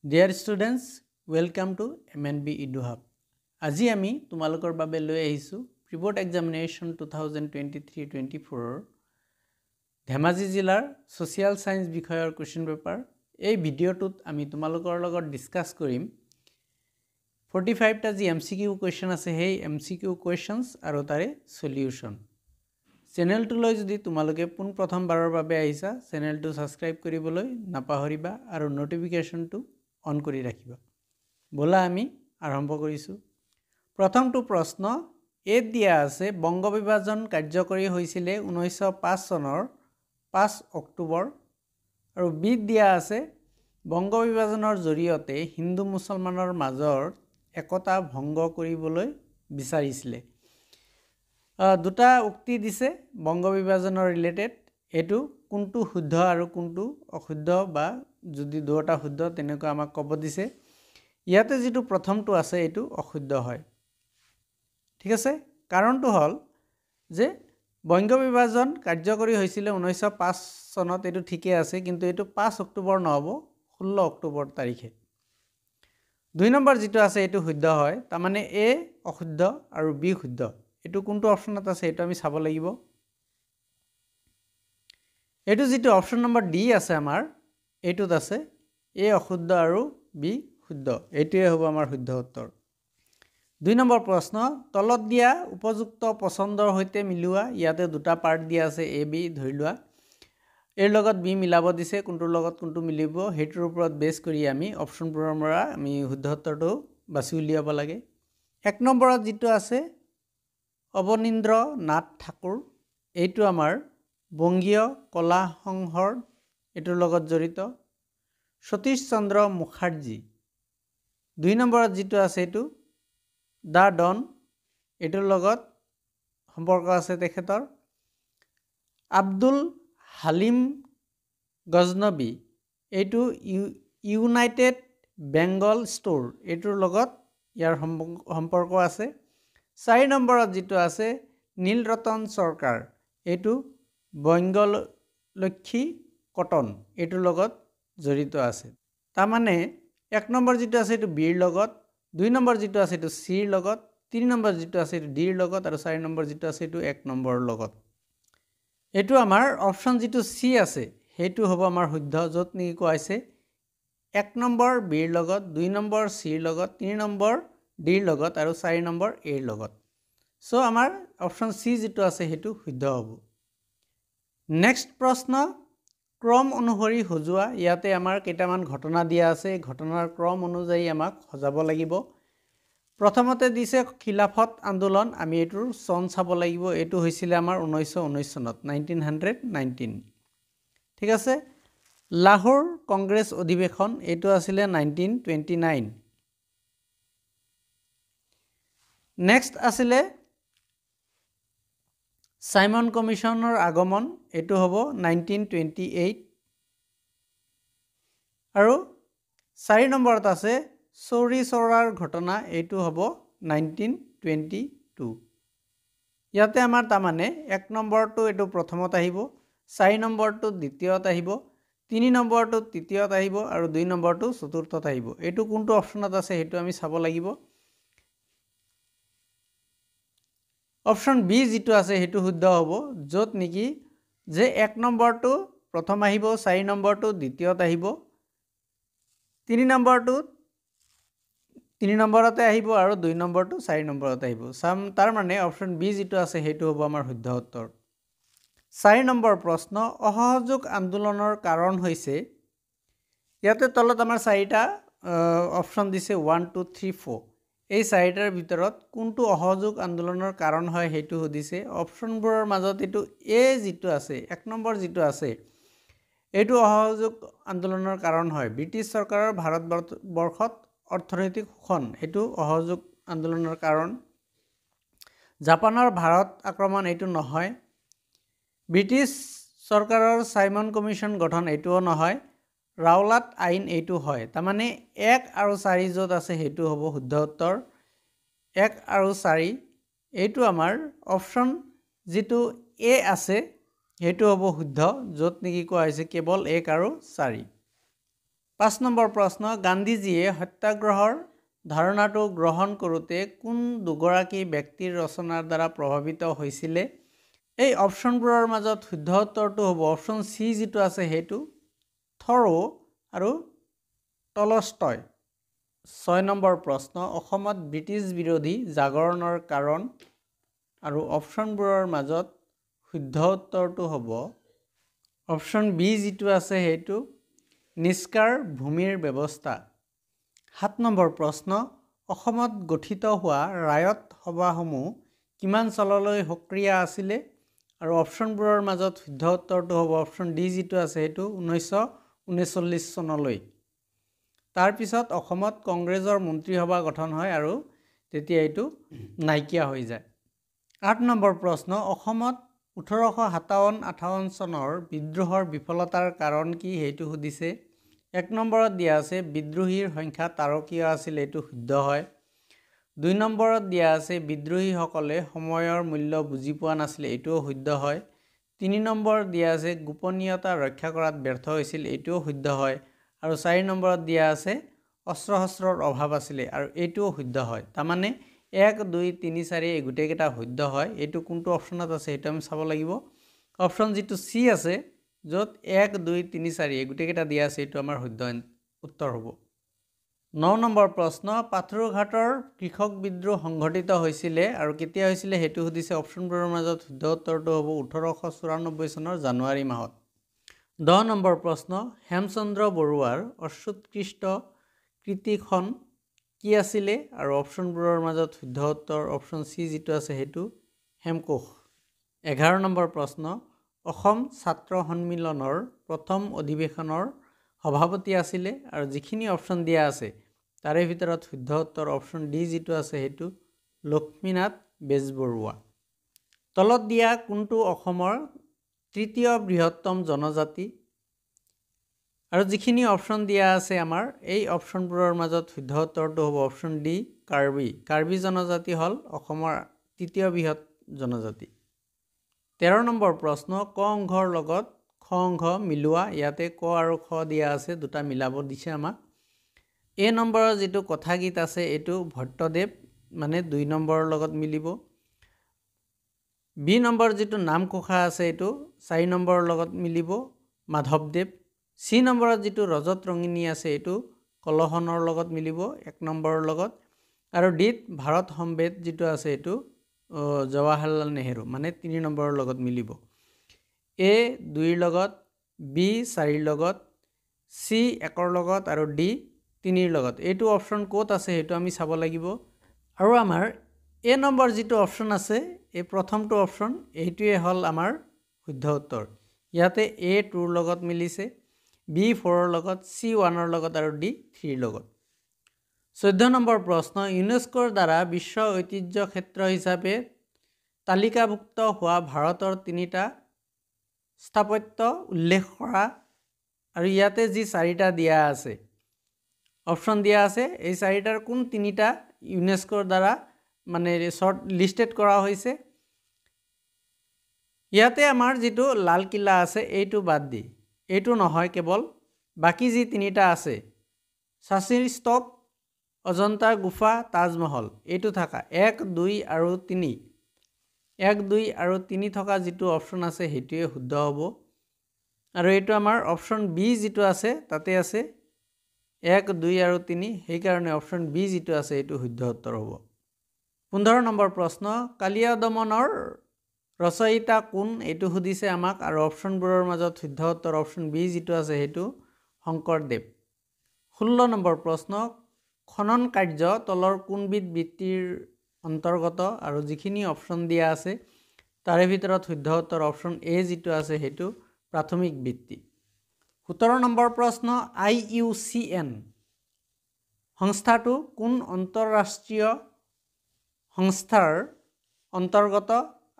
Dear students, welcome to MNB EduHub. আজি আমি তোমালোকৰ বাবে লৈ আহিছো প্ৰিবোৰ্ড এক্সামিনেশ্যন 2023-24 ধেমাজি জিলাৰ সোশিয়াল সায়েন্স বিষয়ৰ কোৱেশ্চন পেপাৰ। এই ভিডিঅ'টোত আমি তোমালোকৰ লগত ডিসকাস কৰিম 45 টা যি MCQ কোৱেশ্চন আছে সেই MCQ কোৱেশ্চনছ আৰু তাৰে সলিউশন। চেনেলটোলৈ যদি তোমালোকে পোন প্ৰথমবাৰৰ বাবে আহিছা চেনেলটো সাবস্ক্ৰাইব কৰিবলৈ নাপাহৰিবা আৰু নোটিফিকেশনটো অন কৰি ৰাখিবা। বলা আমি আৰম্ভ কৰিছো। প্ৰথমটো প্ৰশ্ন এত দিয়া আছে বংগ বিভাজন কাৰ্যকৰী হৈছিল 1905 চনৰ 5 অক্টোবৰ আৰু বিত দিয়া আছে বংগ বিভাজনৰ জৰিয়তে হিন্দু মুছলমানৰ মাজৰ একতা ভংগ কৰিবলৈ বিচাৰিছিল। দুটা উক্তি দিছে বংগ বিভাজনৰ ৰিলেটেড, এটো কোনটো শুদ্ধ আৰু কোনটো অশুদ্ধ বা যদি দুটা শুদ্ধ তেনেকৈ আমাক ক'ব দিছে। ইয়াতে যেটো প্ৰথমটো আছে এটো অশুদ্ধ হয়। ঠিক আছে, কাৰণটো হল যে বংগ বিভাজন কাৰ্যকৰী হৈছিল 1905 চনত, এটো ঠিকে আছে, কিন্তু এটো 5 অক্টোবৰ নহব 16 অক্টোবৰ তাৰিখে। 2 নম্বৰ যেটো আছে এটো শুদ্ধ হয়, তাৰ মানে এ অশুদ্ধ আৰু বি শুদ্ধ। এটো কোনটো অপচনত আছে এটো আমি চাব লাগিব। এটো যেটো অপচন নম্বৰ ডি আছে আমাৰ এটোত আছে এ অশুদ্ধ আৰু বি শুদ্ধ। এটোৱে হ'ব আমাৰ শুদ্ধ উত্তৰ। 2 নম্বৰ প্ৰশ্ন তলত দিয়া উপযুক্ত পছন্দৰ হৈতে মিলোৱা। ইয়াতে দুটা পাৰ্ট দিয়া আছে এ বি, ধৰি লোৱা এৰ লগত বি মিলাব দিছে, কোনটোৰ লগত কোনটো মিলিব হেইটোৰ ওপৰত বেছ কৰি আমি অপচনবোৰৰ পৰা আমি শুদ্ধ উত্তৰটো বাছি উলিয়াব লাগে। 1 নম্বৰত যেটো আছে অবনীন্দ্ৰ নাথ ঠাকুৰ, এইটো আমাৰ বংগীয় কলা সংঘৰ এটোৰ লগত জড়িত। সতীশ চন্দ্ৰ মুখাৰ্জী 2 নম্বৰত যেটো আছে এটো দা ডন, এটোৰ লগত সম্পৰ্ক আছে তেখেতৰ। আব্দুল হালিম গজনবী, এইটো ইউনাইটেড বেংগল ষ্ট'ৰ, এটোৰ লগত ইয়াৰ সম্পৰ্ক আছে। 4 নম্বৰত যেটো আছে নীলৰতন চৰকাৰ, এইটো বংগলক্ষী কটন, এটোৰ লগত জড়িত আছে। তাৰ মানে 1 নম্বৰ যেটো আছে এটো বিৰ লগত, 2 নম্বৰ যেটো আছে এটো সিৰ লগত, 3 নম্বৰ যেটো আছে এটো ডিৰ লগত আৰু 4 নম্বৰ যেটো আছে এটো 1 নম্বৰৰ লগত। এটো আমাৰ অপচন যেটো সি আছে হেইটো হ'ব আমাৰ শুদ্ধ, য'ত নেকি কোৱা আছে 1 নম্বৰ বিৰ লগত, 2 নম্বৰ সিৰ লগত, 3 নম্বৰ ডিৰ লগত আৰু 4 নম্বৰ এৰ লগত। সো আমাৰ অপচন সি যেটো আছে হেইটো শুদ্ধ হ'ব। নেক্সট প্ৰশ্ন ক্ৰম অনুসৰি সজোৱা। ইয়াতে আমাৰ কেইটামান ঘটনা দিয়া আছে, ঘটনাৰ ক্ৰম অনুযায়ী আমাক সজাব লাগিব। প্ৰথমতে দিছে খিলাফত আন্দোলন, আমি এটোৰ চন চাব লাগিব। এটো হৈছিল আমাৰ 1919 চনত 1919। ঠিক আছে। লাহোৰ কংগ্ৰেছ অধিৱেশন, এটো আছিল 1929। নেক্সট আছিল সাইমন কমিশনৰ আগমন, এটো হ'ব 1928। আৰু 4 নম্বৰত আছে চৌৰি চৌৰাৰ ঘটনা, এইটো হ'ব 1922। ইয়াতে আমাৰ তাৰমানে 1 নম্বৰটো এটো প্ৰথমত আহিব, 4 নম্বৰটো দ্বিতীয়ত আহিব, 3 নম্বৰটো তৃতীয়ত আহিব আৰু 2 নম্বৰটো চতুৰ্থত আহিব। এটো কোনটো অপচনত আছে হেইটো আমি চাব লাগিব। অপচন বি যেটো আছে হেইটো শুদ্ধ হ'ব, য'ত নেকি যে 1 নম্বৰটো প্ৰথম আহিব, 4 নম্বৰটো দ্বিতীয়ত আহিব, 3 নম্বৰটো 3 নম্বৰতে আহিব আৰু 2 নম্বৰটো 4 নম্বৰত আহিব। তাৰ মানে অপচন বি যেটো আছে হেইটো হ'ব আমাৰ শুদ্ধ উত্তৰ। 4 নম্বৰ প্ৰশ্ন অসহযোগ আন্দোলনৰ কাৰণ হৈছে। ইয়াতে তলত আমাৰ 4টা অপচন দিছে 1 2 3 4। এই 4টাৰ ভিতৰত কোনটো অসহযোগ আন্দোলনৰ কাৰণ হয় হেইটো সুধিছে। অপচনবোৰৰ মাজত এটো এ যেটো আছে 1 নম্বৰ যেটো আছে এইটো অসহযোগ আন্দোলনৰ কাৰণ হয়। ব্ৰিটিছ চৰকাৰৰ ভাৰতবৰ্ষত অৰ্থনৈতিক শোষণ, এইটো অসহযোগ আন্দোলনৰ কাৰণ। জাপানৰ ভাৰত আক্ৰমণ, এইটো নহয়। ব্ৰিটিছ চৰকাৰৰ সাইমন কমিশন গঠন, এইটোও নহয়। ৰাওলাট আইন, এইটো হয়। তাৰ মানে 1 আৰু 4 য'ত আছে হেইটো হ'ব শুদ্ধ উত্তৰ। 1 আৰু 4 এইটো আমাৰ অপচন যেটো এ আছে হেইটো হ'ব শুদ্ধ, য'ত নেকি কোৱা হৈছে কেৱল 1 আৰু 4। 5 নম্বৰ প্ৰশ্ন, গান্ধীজীয়ে সত্যাগ্ৰহৰ ধাৰণাটো গ্ৰহণ কৰোঁতে কোন দুগৰাকী ব্যক্তিৰ ৰচনাৰ দ্বাৰা প্ৰভাৱিত হৈছিলে? এই অপশ্যনবোৰৰ মাজত শুদ্ধ উত্তৰটো হ'ব অপশ্যন চি যিটো আছে সেইটো, থৰো আৰু টলষ্টয়। 6 নম্বৰ প্ৰশ্ন, অসমত ব্ৰিটিছ বিৰোধী জাগৰণৰ কাৰণ, আৰু অপশ্যনবোৰৰ মাজত শুদ্ধ উত্তৰটো হ'ব অপশ্যন বি যিটো আছে সেইটো, নিষ্কাৰ ভূমিৰ ব্যৱস্থা। 7 নম্বৰ প্ৰশ্ন, অসমত গঠিত হোৱা ৰায়ত সভাসমূহ কিমান চনলৈ সক্ৰিয় আছিলে? আৰু অপশ্যনবোৰৰ মাজত শুদ্ধ উত্তৰটো হ'ব অপশ্যন ডি যিটো আছে সেইটো, 1939 চনলৈ। তাৰপিছত অসমত কংগ্ৰেছৰ মন্ত্ৰীসভা গঠন হয় আৰু তেতিয়া এইটো নাইকিয়া হৈ যায়। 8 নম্বৰ প্ৰশ্ন, অসমত 1857-58 চনৰ বিদ্ৰোহৰ বিফলতাৰ কাৰণ কি সেইটো সুধিছে। 1 নম্বৰত দিয়া আছে বিদ্ৰোহীৰ সংখ্যা তাৰকীয় আছিল, এইটো শুদ্ধ হয়। 2 নম্বৰত দিয়া আছে বিদ্ৰোহীসকলে সময়ৰ মূল্য বুজি পোৱা নাছিলে, এইটোও শুদ্ধ হয়। 3 নম্বৰত দিয়া আছে গোপনীয়তা ৰক্ষা কৰাত ব্যৰ্থ হৈছিল, এইটোও শুদ্ধ হয়। আৰু 4 নম্বৰত দিয়া আছে অস্ত্ৰ শস্ত্ৰৰ অভাৱ আছিলে, আৰু এইটোও শুদ্ধ হয়। তাৰমানে 1, 2, 3, 4 এই গোটেইকেইটা শুদ্ধ হয়। এইটো কোনটো অপশ্যনত আছে সেইটো আমি চাব লাগিব। অপশ্যন যিটো চি আছে, য'ত 1, 2, 3, 4 এই গোটেইকেইটা দিয়া আছে, এইটো আমাৰ শুদ্ধ উত্তৰ হ'ব। 9 নম্বৰ প্ৰশ্ন, পাথৰুঘাটৰ কৃষক বিদ্ৰোহ সংঘটিত হৈছিলে আৰু কেতিয়া হৈছিলে সেইটো সুধিছে। অপশ্যনবোৰৰ মাজত শুদ্ধ উত্তৰটো হ'ব 1894 চনৰ জানুৱাৰী মাহত। 10 নম্বৰ প্ৰশ্ন, হেমচন্দ্ৰ বৰুৱাৰ অচ্যুৎকৃষ্ট কৃতিখন কি আছিলে? আৰু অপশ্যনবোৰৰ মাজত শুদ্ধ উত্তৰ অপশ্যন চি যিটো আছে সেইটো, হেমকোষ। 11 নম্বৰ প্ৰশ্ন, অসম ছাত্ৰ সন্মিলনৰ প্ৰথম অধিৱেশনৰ সভাপতি আছিলে, আৰু যিখিনি অপশ্যন দিয়া আছে তাৰে ভিতৰত শুদ্ধ উত্তৰ অপশ্যন ডি যিটো আছে সেইটো, লক্ষ্মীনাথ বেজবৰুৱা। তলত দিয়া কোনটো অসমৰ তৃতীয় বৃহত্তম জনজাতি? আৰু যিখিনি অপশ্যন দিয়া আছে আমাৰ, এই অপশ্যনবোৰৰ মাজত শুদ্ধ উত্তৰটো হ'ব অপশ্যন ডি, কাৰ্বি। কাৰ্বি জনজাতি হ'ল অসমৰ তৃতীয় বৃহৎ জনজাতি। 13 নম্বৰ প্ৰশ্ন, ক অংশৰ লগত খ অংশ মিলোৱা। ইয়াতে ক আৰু খ দিয়া আছে, দুটা মিলাব দিছে আমাক। এ নম্বৰৰ যিটো কথাগীত আছে এইটো ভট্টদেৱ, মানে 2 নম্বৰৰ লগত মিলিব। বি নম্বৰ যিটো নামঘোষা আছে এইটো 4 নম্বৰৰ লগত মিলিব, মাধৱদেৱ। চি নম্বৰত যিটো ৰজত ৰঙিনী আছে এইটো কলহনৰ লগত মিলিব, 1 নম্বৰৰ লগত। আৰু ডিত ভাৰত সম্বেদ যিটো আছে এইটো জৱাহৰলাল নেহেৰু, মানে 3 নম্বৰৰ লগত মিলিব। এ 2ৰ লগত, বি 4ৰ লগত, চি 1ৰ লগত, আৰু ডি 3ৰ লগত। এইটো অপশ্যন ক'ত আছে সেইটো আমি চাব লাগিব। আৰু আমাৰ এ নম্বৰ যিটো অপশ্যন আছে, এই প্ৰথমটো অপশ্যন, এইটোৱে হ'ল আমাৰ শুদ্ধ উত্তৰ। ইয়াতে এ 2ৰ লগত মিলিছে, বি 4ৰ লগত, চি 1ৰ লগত, আৰু ডি 3ৰ লগত। 14 নম্বৰ প্ৰশ্ন, ইউনেস্কোৰ দ্বাৰা বিশ্ব ঐতিহ্য ক্ষেত্ৰ হিচাপে তালিকাভুক্ত হোৱা ভাৰতৰ 3টা স্থাপত্য উল্লেখ কৰা। আৰু ইয়াতে যি 4টা দিয়া আছে, অপশ্যন দিয়া আছে, এই 4টাৰ কোন 3টা ইউনেস্কোৰ দ্বাৰা মানে শ্বৰ্ট লিষ্টেড কৰা হৈছে? ইয়াতে আমাৰ যিটো লালকিল্লা আছে এইটো বাদ দি, এইটো নহয় কেৱল, বাকী যি 3টা আছে, সাঁচীৰ স্তূপ, অজন্তাৰ গুফা, তাজমহল, এইটো থকা 1, 2 আৰু 3, 1, 2 আৰু 3 থকা যিটো অপশ্যন আছে সেইটোৱে শুদ্ধ হ'ব। আৰু এইটো আমাৰ অপশ্যন বি যিটো আছে তাতে আছে 1, 2 আৰু 3, সেইকাৰণে অপশ্যন বি যিটো আছে এইটো শুদ্ধ উত্তৰ হ'ব। 15 নম্বৰ প্ৰশ্ন, কালিয়া দমনৰ ৰচয়িতা কোন? এইটো সুধিছে আমাক, আৰু অপশ্যনবোৰৰ মাজত শুদ্ধ উত্তৰ অপশ্যন বি যিটো আছে সেইটো, শংকৰদেৱ। 16 নম্বৰ প্ৰশ্ন, খনন কাৰ্য তলৰ কোনবিধ বৃত্তিৰ অন্তৰ্গত? আৰু যিখিনি অপশ্যন দিয়া আছে তাৰে ভিতৰত শুদ্ধ উত্তৰ অপশ্যন এ যিটো আছে সেইটো, প্ৰাথমিক বৃত্তি। 17 নম্বৰ প্ৰশ্ন, IUCN সংস্থাটো কোন আন্তঃৰাষ্ট্ৰীয় সংস্থাৰ অন্তৰ্গত?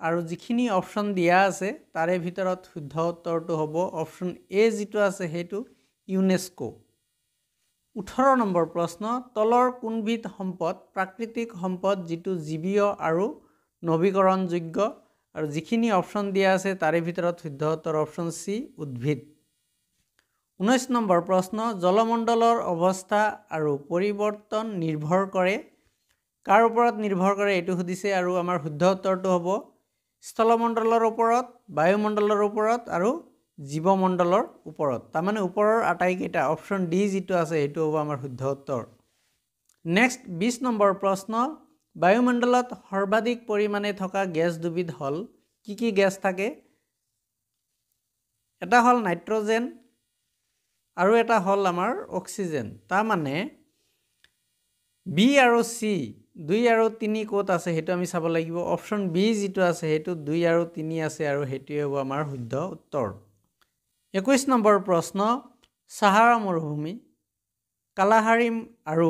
আৰু যিখিনি অপশ্যন দিয়া আছে তাৰে ভিতৰত শুদ্ধ উত্তৰটো হ'ব অপশ্যন এ যিটো আছে সেইটো, ইউনেস্কো। 18 নম্বৰ প্ৰশ্ন, তলৰ কোনবিধ সম্পদ প্ৰাকৃতিক সম্পদ যিটো জীৱীয় আৰু নৱীকৰণযোগ্য? আৰু যিখিনি অপশ্যন দিয়া আছে তাৰে ভিতৰত শুদ্ধ উত্তৰ অপশ্যন চি, উদ্ভিদ। 19 নম্বৰ প্ৰশ্ন জলমণ্ডলৰ অৱস্থা আৰু পৰিৱৰ্তন নিৰ্ভৰ কৰে কাৰ ওপৰত নিৰ্ভৰ কৰে এইটো সুধিছে আৰু আমাৰ শুদ্ধ উত্তৰটো হ'ব স্থলমণ্ডলৰ ওপৰত বায়ুমণ্ডলৰ ওপৰত আৰু জীৱমণ্ডলৰ ওপৰত তাৰমানে ওপৰৰ আটাইকেইটা অপশ্যন ডি যিটো আছে সেইটো হ'ব আমাৰ শুদ্ধ উত্তৰ নেক্সট 20 নম্বৰ প্ৰশ্ন বায়ুমণ্ডলত সৰ্বাধিক পৰিমাণে থকা গেছ দুবিধ হল কি গেছ থাকে এটা হল নাইট্ৰজেন আৰু এটা হল আমাৰ অক্সিজেন তাৰমানে বি আৰু সি 2 আৰু 3 ক'ত আছে হেতু আমি চাব লাগিব অপশ্যন বি যেটো আছে হেতু 2 আৰু 3 আছে আৰু হেতুৱে হ'ব আমাৰ শুদ্ধ উত্তৰ 21 নম্বৰ প্ৰশ্ন সাহাৰা মৰুভূমি কালাহাৰি আৰু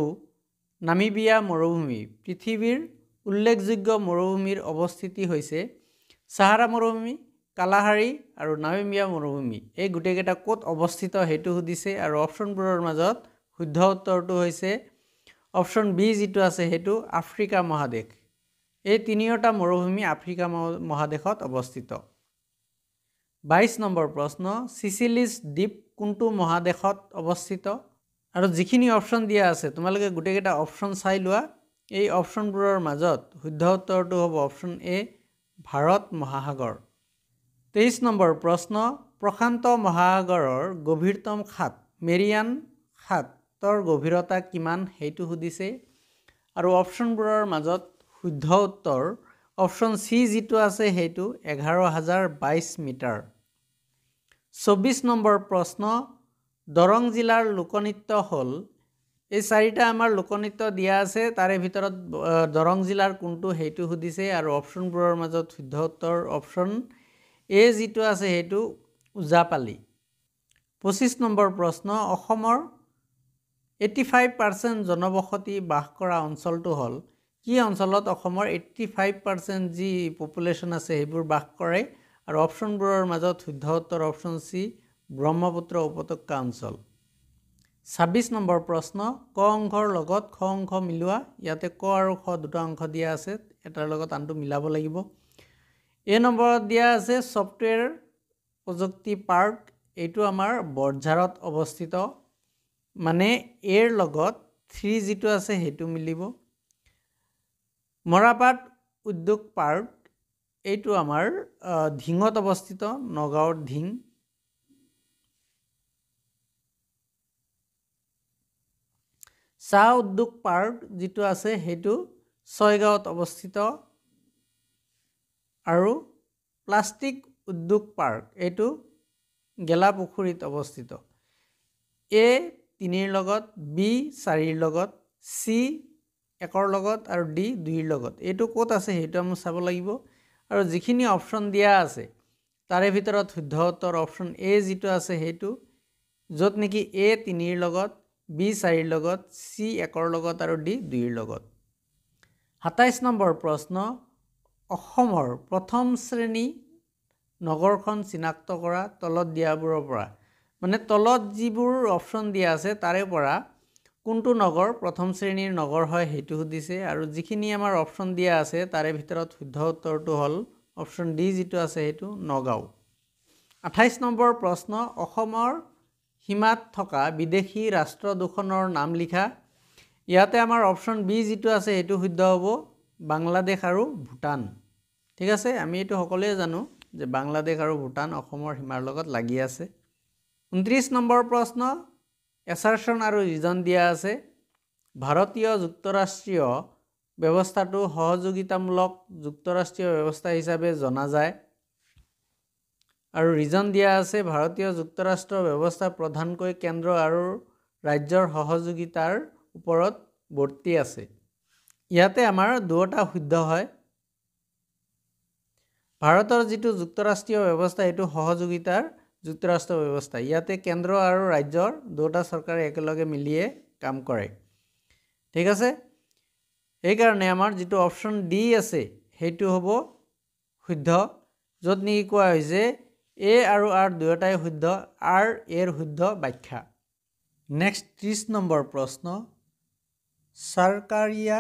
নামিবিয়া মৰুভূমি পৃথিৱীৰ উল্লেখযোগ্য মৰুভূমিৰ অৱস্থিতি হৈছে সাহাৰা মৰুভূমি কালাহাৰি আৰু নামিবিয়া মৰুভূমি এই গুটেকেটা ক'ত অৱস্থিত হেতু সুধিছে আৰু অপশ্যনবোৰৰ মাজত শুদ্ধ উত্তৰটো হৈছে অপশ্যন বি যেটো আছে হেতু আফ্ৰিকা মহাদেশ এই তিনিওটা মৰুভূমি আফ্ৰিকা মহাদেশত অৱস্থিত 22 নম্বৰ প্ৰশ্ন সিচিলিস দ্বীপ কোনটো মহাদেশত অৱস্থিত আৰু যিখিনি অপশ্যন দিয়া আছে তোমালোকে গুটেকেটা অপশ্যন চাই লোৱা এই অপশ্যনবোৰৰ মাজত শুদ্ধ উত্তৰটো হ'ব অপশ্যন এ ভাৰত মহাসাগৰ 23 নম্বৰ প্ৰশ্ন প্ৰশান্ত মহাসাগৰৰ গভীৰতম খাত মেৰিয়ান খাতৰ গভীৰতা কিমান হেতু সুধিছে আৰু অপশ্যনবোৰৰ মাজত শুদ্ধ উত্তৰ অপশ্যন সি যেটো আছে হেতু 11022 মিটাৰ 24 নম্বৰ প্ৰশ্ন দৰং জিলাৰ লোকনৃত্য হল এই চাৰিটা আমাৰ লোকনৃত্য দিয়া আছে তাৰে ভিতৰত দৰং জিলাৰ কোনটো হেতু সুধিছে আৰু অপশ্যনবোৰৰ মাজত শুদ্ধ উত্তৰ অপশ্যন এ যেটো আছে হেতু উজাপালি 25 নম্বৰ প্ৰশ্ন অসমৰ 85% জনবসতি বাস কৰা অঞ্চলটো হল কি অঞ্চলত অসমৰ 85% যি পপুলেশ্যন আছে হেবোৰ বাস কৰে আৰু অপশ্যনবোৰৰ মাজত শুদ্ধ উত্তৰ অপশ্যন সি ব্ৰহ্মপুত্ৰ উপত্যকা অঞ্চল 26 নম্বৰ প্ৰশ্ন ক অংশৰ লগত খ অংশ মিলোৱা ইয়াতে ক আৰু খ দুটা অংশ দিয়া আছে এটাৰ লগত আনটো মিলাব লাগিব এই নম্বৰত দিয়া আছে সফটৱেৰ প্ৰযুক্তি পাৰ্ক এইটো আমাৰ বৰঝাৰত অৱস্থিত মানে এৰ লগত 3 যেটো আছে হেতু মিলিব মৰাপাট উদ্যোগ পাৰ্ক এইটো আমাৰ ধিঙত অৱস্থিত নগাঁৱৰ ধিং চাহ উদ্যোগ পাৰ্ক যেটো আছে হেতু ছয়গাঁৱত অৱস্থিত আৰু প্লাষ্টিক উদ্যোগ পাৰ্ক এইটো গেলাপুখুৰীত অৱস্থিত এ 3ৰ লগত বি 4ৰ লগত সি 1ৰ লগত আৰু ডি 2ৰ লগত এইটো ক'ত আছে হেতু আমি চাব লাগিব আৰু যিখিনি অপশ্যন দিয়া আছে তাৰে ভিতৰত শুদ্ধ উত্তৰ অপশ্যন এ যেটো আছে হেতু যত নেকি এ 3ৰ লগত বি 4ৰ লগত সি 1ৰ লগত আৰু ডি 2ৰ লগত 27 নম্বৰ প্ৰশ্ন অসমৰ প্ৰথম শ্ৰেণী নগৰখন চিনাক্ত কৰা তলত দিয়াবোৰৰ পৰা মানে তলত যিবোৰ অপশ্যন দিয়া আছে তাৰে পৰা কোনটো নগৰ প্ৰথম শ্ৰেণীৰ নগৰ হয় হেতু সুধিছে আৰু যিখিনি আমাৰ অপশ্যন দিয়া আছে তাৰে ভিতৰত শুদ্ধ উত্তৰটো হল অপশ্যন ডি যেটো আছে হেতু নগাঁও 28 নম্বৰ প্ৰশ্ন অসমৰ সীমাত থকা বিদেশী ৰাষ্ট্ৰ দুখনৰ নাম লিখা ইয়াতে আমাৰ অপশ্যন বি যেটো আছে হেতু শুদ্ধ হ'ব বাংলাদেশ আৰু ভূটান ঠিক আছে আমি এটো সকলোৱে জানো যে বাংলাদেশ আৰু ভূটান অসমৰ সীমাৰ লগত লাগি আছে 29 নম্বৰ প্ৰশ্ন এছাৰশন আৰু ৰিজন দিয়া আছে ভাৰতীয় যুক্তৰাষ্ট্ৰীয় ব্যৱস্থাটো সহযোগিতামূলক যুক্তৰাষ্ট্ৰীয় ব্যৱস্থা হিচাপে জনা যায় আৰু ৰিজন দিয়া আছে ভাৰতীয় যুক্তৰাষ্ট্ৰ ব্যৱস্থা প্ৰধানকৈ কেন্দ্ৰ আৰু ৰাজ্যৰ সহযোগিতাৰ ওপৰত বৰ্তি আছে ইয়াতে আমাৰ দুটা শুদ্ধ হয় ভাৰতৰ যেটো যুক্তৰাষ্ট্ৰীয় ব্যৱস্থা এটো সহযোগিতাৰ যুক্তৰাষ্ট্ৰ ব্যৱস্থা ইয়াতে কেন্দ্ৰ আৰু ৰাজ্যৰ দুটা চৰকাৰে একেলগে মিলিয়ে কাম কৰে ঠিক আছে এই কাৰণে আমাৰ যেটো অপশ্যন ডি আছে হেতু হ'ব শুদ্ধ যত নেকি কোৱা হৈছে এ আৰু আৰ দুয়োটাই শুদ্ধ আৰ এৰ শুদ্ধ ব্যাখ্যা নেক্সট 30 নম্বৰ প্ৰশ্ন চৰকাৰীয়া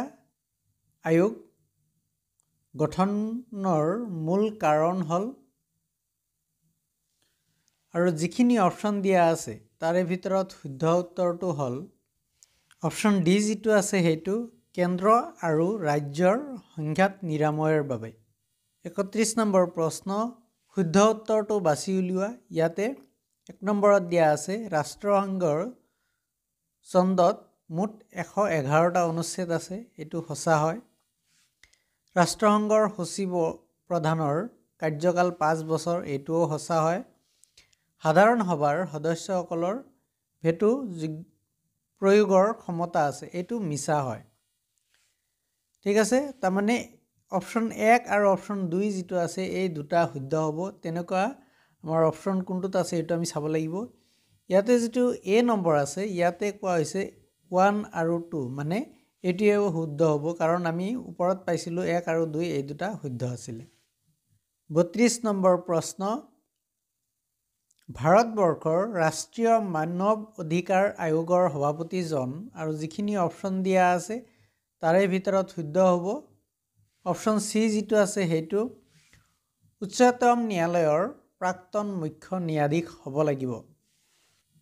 আয়োগ গঠনৰ মূল কাৰণ হল আৰু যিখিনি অপশ্যন দিয়া আছে তাৰে ভিতৰত শুদ্ধ উত্তৰটো হ'ল অপশ্যন ডি যিটো আছে সেইটো কেন্দ্ৰ আৰু ৰাজ্যৰ সংঘাত নিৰাময়ৰ বাবে। ৩১ নম্বৰ প্ৰশ্ন, শুদ্ধ উত্তৰটো বাছি উলিওৱা। ইয়াতে ১ নম্বৰত দিয়া আছে ৰাষ্ট্ৰসংঘৰ চন্দত মুঠ ১১১টা অনুচ্ছেদ আছে, এইটো সঁচা হয়। ৰাষ্ট্ৰসংঘৰ সচিব প্ৰধানৰ কাৰ্যকাল ৫ বছৰ, এইটোও সঁচা হয়। সাধাৰণ সভাৰ সদস্যসকলৰ ভেটো প্ৰয়োগৰ ক্ষমতা আছে, এইটো মিছা হয়। ঠিক আছে, তাৰমানে অপশ্যন ১ আৰু অপশ্যন ২ যিটো আছে এই দুটা শুদ্ধ হ'ব। তেনেকুৱা আমাৰ অপশ্যন কোনটোত আছে এইটো আমি চাব লাগিব। ইয়াতে যিটো এ নম্বৰ আছে ইয়াতে কোৱা হৈছে 1 আৰু 2, মানে এইটোৱে শুদ্ধ হ'ব কাৰণ আমি ওপৰত পাইছিলোঁ 1 আৰু 2 এই দুটা শুদ্ধ আছিলে। ৩২ নম্বৰ প্ৰশ্ন, ভাৰতবৰ্ষৰ ৰাষ্ট্ৰীয় মানৱ অধিকাৰ আয়োগৰ সভাপতিজন আৰু যিখিনি অপশ্যন দিয়া আছে তাৰে ভিতৰত শুদ্ধ হ'ব অপশ্যন চি যিটো আছে সেইটো উচ্চতম ন্যায়ালয়ৰ প্ৰাক্তন মুখ্য ন্যায়াধীশ হ'ব লাগিব।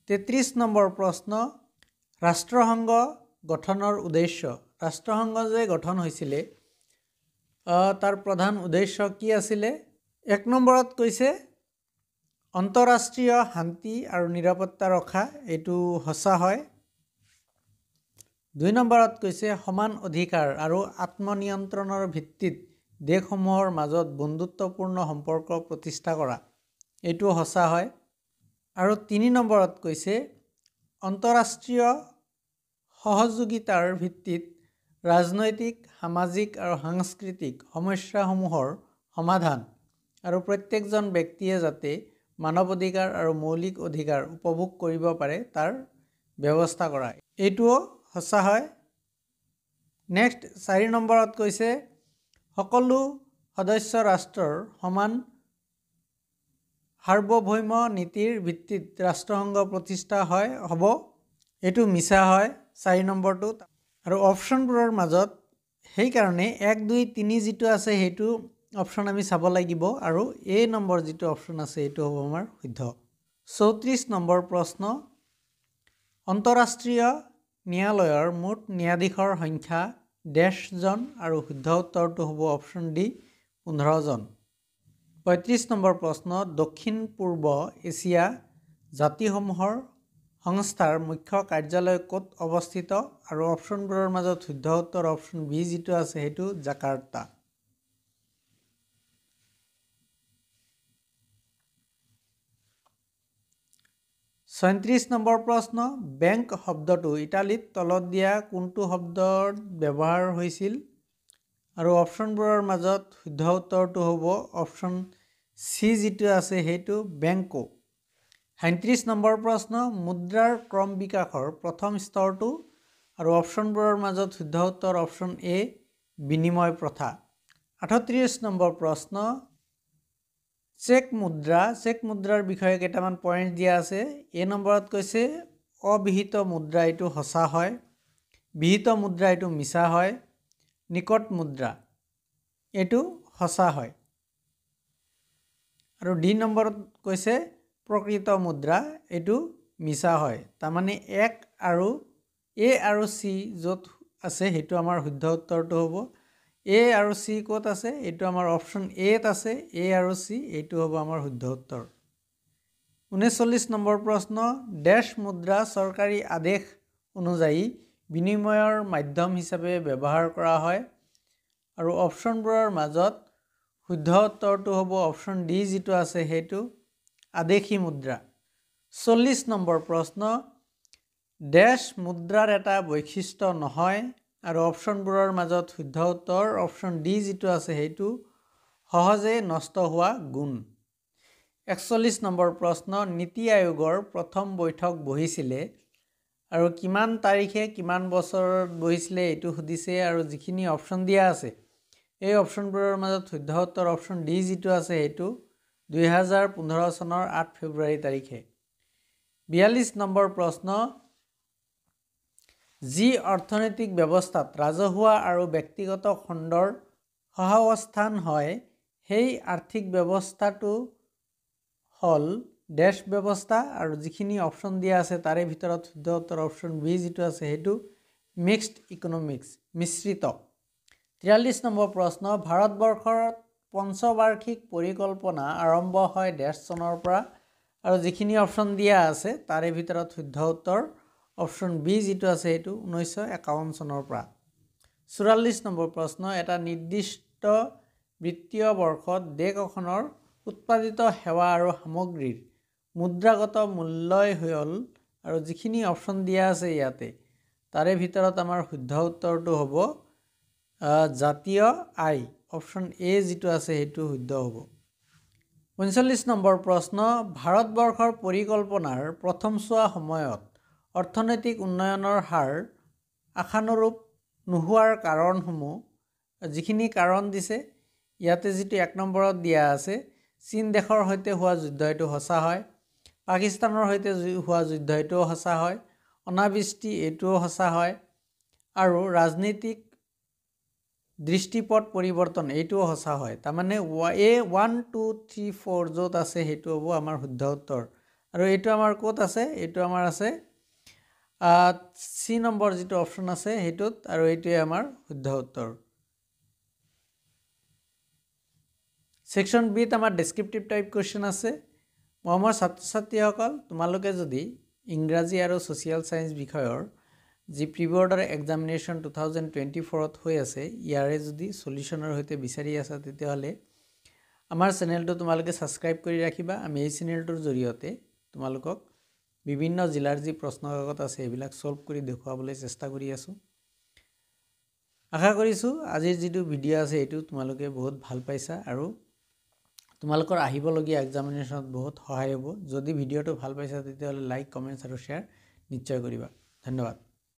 ৩৩ নম্বৰ প্ৰশ্ন, ৰাষ্ট্ৰসংঘ গঠনৰ উদ্দেশ্য। ৰাষ্ট্ৰসংঘ যে গঠন হৈছিলে তাৰ প্ৰধান উদ্দেশ্য কি আছিলে? ১ নম্বৰত কৈছে আন্তঃৰাষ্ট্ৰীয় শান্তি আৰু নিৰাপত্তা ৰখা, এইটো সঁচা হয়। ২ নম্বৰত কৈছে সমান অধিকাৰ আৰু আত্মনিয়ন্ত্ৰণৰ ভিত্তিত দেশসমূহৰ মাজত বন্ধুত্বপূৰ্ণ সম্পৰ্ক প্ৰতিষ্ঠা কৰা, এইটো সঁচা হয়। আৰু ৩ নম্বৰত কৈছে আন্তঃৰাষ্ট্ৰীয় সহযোগিতাৰ ভিত্তিত ৰাজনৈতিক, সামাজিক আৰু সাংস্কৃতিক সমস্যাসমূহৰ সমাধান আৰু প্ৰত্যেকজন ব্যক্তিয়ে যাতে মানৱ অধিকাৰ আৰু মৌলিক অধিকাৰ উপভোগ কৰিব পাৰে তাৰ ব্যৱস্থা কৰা, এইটোও সঁচা হয়। নেক্সট ৪ নম্বৰত কৈছে সকলো সদস্য ৰাষ্ট্ৰৰ সমান সাৰ্বভৌম নীতিৰ ভিত্তিত ৰাষ্ট্ৰসংঘ প্ৰতিষ্ঠা হ'ব, এইটো মিছা হয় ৪ নম্বৰটো। আৰু অপশ্যনবোৰৰ মাজত সেইকাৰণে ১, ২, ৩ যিটো আছে সেইটো অপশ্যন আমি চাব লাগিব আৰু এ নম্বৰ যিটো অপশ্যন আছে এইটো হ'ব আমাৰ শুদ্ধ। ৩৪ নম্বৰ প্ৰশ্ন, আন্তঃৰাষ্ট্ৰীয় ন্যায়ালয়ৰ মুঠ ন্যায়াধীশৰ সংখ্যা জন আৰু শুদ্ধ উত্তৰটো হ'ব অপশ্যন ডি ১৫জন। ৩৫ নম্বৰ প্ৰশ্ন, দক্ষিণ পূৰ্ব এছিয়া জাতিসমূহৰ সংস্থাৰ মুখ্য কাৰ্যালয় ক'ত অৱস্থিত? আৰু অপশ্যনবোৰৰ মাজত শুদ্ধ উত্তৰ অপশ্যন বি যিটো আছে সেইটো জাকাৰ্টা। ৩৬ নম্বৰ প্ৰশ্ন, বেংক শব্দটো ইটালীত তলত দিয়া কোনটো শব্দত ব্যৱহাৰ হৈছিল? আৰু অপশ্যনবোৰৰ মাজত শুদ্ধ উত্তৰটো হ'ব অপশ্যন চি যিটো আছে সেইটো বেংকো। ৩৭ নম্বৰ প্ৰশ্ন, মুদ্ৰাৰ ক্ৰম বিকাশৰ প্ৰথম স্তৰটো? আৰু অপশ্যনবোৰৰ মাজত শুদ্ধ উত্তৰ অপশ্যন এ বিনিময় প্ৰথা। ৩৮ নম্বৰ প্ৰশ্ন, চেক মুদ্ৰাৰ বিষয়ে কেইটামান পইণ্ট দিয়া আছে। এ নম্বৰত কৈছে অবিহিত মুদ্ৰা, এইটো সঁচা হয়। বিহিত মুদ্ৰা এইটো মিছা হয়। নিকট মুদ্ৰা এইটো সঁচা হয়। আৰু ডি নম্বৰত কৈছে প্ৰকৃত মুদ্ৰা, এইটো মিছা হয়। তাৰমানে এ আৰু চি য'ত আছে সেইটো আমাৰ শুদ্ধ উত্তৰটো হ'ব। এ আৰু চি ক'ত আছে? এইটো আমাৰ অপশ্যন এত আছে, এ আৰু চি, এইটো হ'ব আমাৰ শুদ্ধ উত্তৰ। ৩৯ নম্বৰ প্ৰশ্ন, ডেছ মুদ্ৰা চৰকাৰী আদেশ অনুযায়ী বিনিময়ৰ মাধ্যম হিচাপে ব্যৱহাৰ কৰা হয়। আৰু অপশ্যনবোৰৰ মাজত শুদ্ধ উত্তৰটো হ'ব অপশ্যন ডি যিটো আছে সেইটো আদেশী মুদ্ৰা। ৪০ নম্বৰ প্ৰশ্ন, ডেছ মুদ্ৰাৰ এটা বৈশিষ্ট্য নহয়। আৰু অপশ্যনবোৰৰ মাজত শুদ্ধ উত্তৰ অপশ্যন ডি যিটো আছে সেইটো সহজে নষ্ট হোৱা গুণ। ৪১ নম্বৰ প্ৰশ্ন, নীতি আয়োগৰ প্ৰথম বৈঠক বহিছিলে আৰু কিমান তাৰিখে কিমান বছৰত বহিছিলে এইটো সুধিছে। আৰু যিখিনি অপশ্যন দিয়া আছে এই অপশ্যনবোৰৰ মাজত শুদ্ধ উত্তৰ অপশ্যন ডি যিটো আছে সেইটো ২০১৫ চনৰ ৮ ফেব্ৰুৱাৰী তাৰিখে। ৪২ নম্বৰ প্ৰশ্ন, যি অৰ্থনৈতিক ব্যৱস্থাত ৰাজহুৱা আৰু ব্যক্তিগত খণ্ডৰ সহাৱস্থান হয় সেই আৰ্থিক ব্যৱস্থাটো হ'ল ড্যাশ ব্যৱস্থা আৰু যিখিনি অপশ্যন দিয়া আছে তাৰে ভিতৰত শুদ্ধ উত্তৰ অপশ্যন বি যিটো আছে সেইটো মিক্সড ইকনমিক্স মিশ্ৰিত 43 নম্বৰ প্ৰশ্ন ভাৰতবৰ্ষৰ পঞ্চবাৰ্ষিক পৰিকল্পনা আৰম্ভ হয় ড্যাশ চনৰ পৰা আৰু যিখিনি অপশ্যন দিয়া আছে তাৰে ভিতৰত শুদ্ধ উত্তৰ অপশ্যন বি যিটো আছে সেইটো 1951 চনৰ পৰা 44 নম্বৰ প্ৰশ্ন এটা নিৰ্দিষ্ট বিত্তীয় বৰ্ষত দেশ এখনৰ উৎপাদিত সেৱা আৰু সামগ্ৰীৰ মুদ্ৰাগত মূল্যই হ'ল আৰু যিখিনি অপশ্যন দিয়া আছে ইয়াতে তাৰে ভিতৰত আমাৰ শুদ্ধ উত্তৰটো হ'ব জাতীয় আয় অপশ্যন এ যিটো আছে সেইটো শুদ্ধ হ'ব 45 নম্বৰ প্ৰশ্ন ভাৰতবৰ্ষৰ পৰিকল্পনাৰ প্ৰথমছোৱা সময়ত অৰ্থনৈতিক উন্নয়নৰ হাৰ আশানুৰূপ নোহোৱাৰ কাৰণসমূহ যিখিনি কাৰণ দিছে ইয়াতে যিটো 1 নম্বৰত দিয়া আছে চীন দেশৰ সৈতে হোৱা যুদ্ধ এইটো সঁচা হয় পাকিস্তানৰ সৈতে হোৱা যুদ্ধ এইটোও সঁচা হয় অনাবৃষ্টি এইটোও সঁচা হয় আৰু ৰাজনীতিক দৃষ্টিপট পৰিৱৰ্তন এইটোও সঁচা হয় তাৰমানে এ 1 2 3 4 য'ত আছে সেইটো হ'ব আমাৰ শুদ্ধ উত্তৰ আৰু এইটো আমাৰ ক'ত আছে এইটো আমাৰ আছে সি নম্বৰ যিটো অপশ্যন আছে সেইটোত আৰু এইটোৱে আমাৰ শুদ্ধ উত্তৰ সেকশন বিত আমাৰ ডেসক্ৰিপটিভ টাইপ কোৱেশ্চন আছে মোৰ ছাত্ৰ ছাত্ৰীসকল তোমালোকে যদি ইংৰাজী আৰু সোশিয়াল সায়েন্স বিষয়ৰ যি প্ৰি বৰ্ডৰ এক্সামিনেশ্যন 2024ত হৈ আছে ইয়াৰে যদি সলিউশনৰ সৈতে বিচাৰি আছা তেতিয়াহ'লে আমাৰ চেনেলটো তোমালোকে সাবস্ক্ৰাইব কৰি ৰাখিবা আমি এই চেনেলটোৰ জৰিয়তে তোমালোকক বিভিন্ন জিলাৰ যি প্ৰশ্ন কাকত আছে এইবিলাক সলভ কৰি দেখুৱাবলৈ চেষ্টা কৰি আছো আশা কৰিছো আজিৰ যিটো ভিডিঅ' আছে এইটো তোমালোকে বহুত ভাল পাইছা আৰু তোমালোকৰ আহিবলগীয়া এক্সামিনেশ্যনত বহুত সহায় হ'ব যদি ভিডিঅ'টো ভাল পাইছা তেতিয়াহ'লে লাইক কমেন্টছ আৰু শ্বেয়াৰ নিশ্চয় কৰিবা ধন্যবাদ